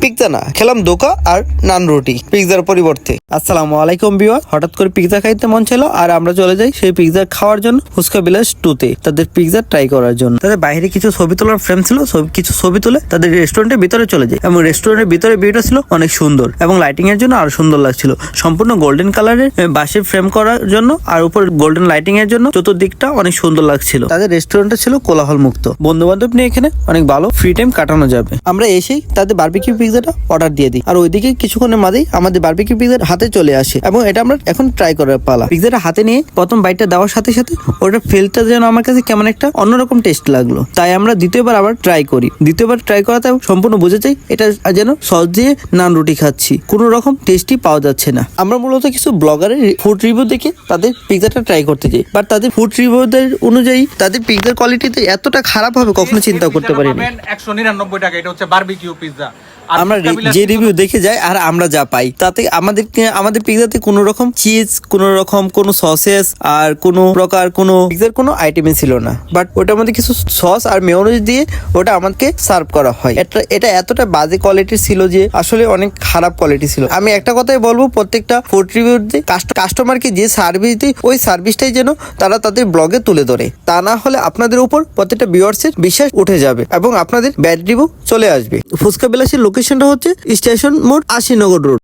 Pizza না, খেলাম দোকা আর নান রুটি পিৎজার পরিবর্তে। আসসালামু আলাইকুম ভিউয়ার, হঠাৎ করে পিৎজা খাইতে মন ছিল আর আমরা চলে যাই সেই পিৎজা খাওয়ার জন্য ফুচকা বিলাস 2 তে, তাদের পিৎজা ট্রাই করার জন্য। তাদের বাইরে কিছু ছবি তোলার ফ্রেম ছিল, কিছু ছবি তুলে তাদের রেস্টুরেন্টের ভিতরে চলে যায় এবং রেস্টুরেন্টের ভিতরে ভিউটা ছিল অনেক সুন্দর এবং লাইটিং এর জন্য আরো সুন্দর লাগছিল। সম্পূর্ণ গোল্ডেন কালারের বাঁশের ফ্রেম করার জন্য আর উপর গোল্ডেন লাইটিং এর জন্য চতুর্দিকটা অনেক সুন্দর লাগছিল। তাদের রেস্টুরেন্টটা ছিল কোলাহল মুক্ত, বন্ধু বান্ধব নিয়ে এখানে অনেক ভালো ফ্রি টাইম কাটানো যাবে। আমরা এসেই তাদের বারবিকিউ পিৎজাটা অর্ডার দিয়ে দিই আর ওইদিকে কিছুক্ষণের মাঝেই আমাদের বারবিকিউ পিৎজার হাতে চলে আসে এবং এটা আমরা এখন ট্রাই করার পালা। পিৎজাটা হাতে নিয়ে প্রথম বাইটটা দেওয়ার সাথে সাথে ওটা ফিলটা যেন আমার কাছে কেমন একটা অন্যরকম টেস্ট লাগলো, তাই আমরা দ্বিতীয়বার আবার ট্রাই করি। দ্বিতীয়বার ট্রাই করাতে সম্পূর্ণ বুঝে যাই এটা যেন সস দিয়ে নান রুটি খাচ্ছি, কোনো রকম টেস্টই পাওয়া যাচ্ছে না। আমরা মূলত কিছু ব্লগারের ফুড রিভিউ দেখে তাদের পিৎজাটা ট্রাই করতে যাই, বাট তাদের ফুড রিভিউদের অনুযায়ী তাদের পিৎজার কোয়ালিটিতে এতটা খারাপ হবে কখনো চিন্তা করতে পারিনি। 199 টাকা, এটা হচ্ছে বারবিকিউ পিৎজা। আমরা যে রিভিউ দেখে যাই আর আমরা যা পাই তাতে আমাদের পিৎজাতে কোনো রকম চিজ, কোনো রকম কোনো সসেস আর কোনো প্রকার কোনো পিৎজার কোনো আইটেমই ছিল না, বাট ওটার মধ্যে কিছু সস আর মেয়োনিজ দিয়ে ওটা আমাকে সার্ভ করা হয়। এটা এতটা বাজে কোয়ালিটির ছিল যে আসলে অনেক খারাপ কোয়ালিটি ছিল। আমি একটা কথাই বলবো, প্রত্যেকটা ফুড রিভিউতে কাস্টমারকে যে সার্ভিস দিই ওই সার্ভিসটাই যেন তারা তাদের ব্লগে তুলে ধরে, তা না হলে আপনাদের উপর প্রত্যেকটা ভিউয়ার্সের বিশ্বাস উঠে যাবে এবং আপনাদের ব্যাড রিভিউ চলে আসবে। ফুচকা বিলাসের লোকেশনটা হচ্ছে স্টেশন মোড়, আশিনগর রোড।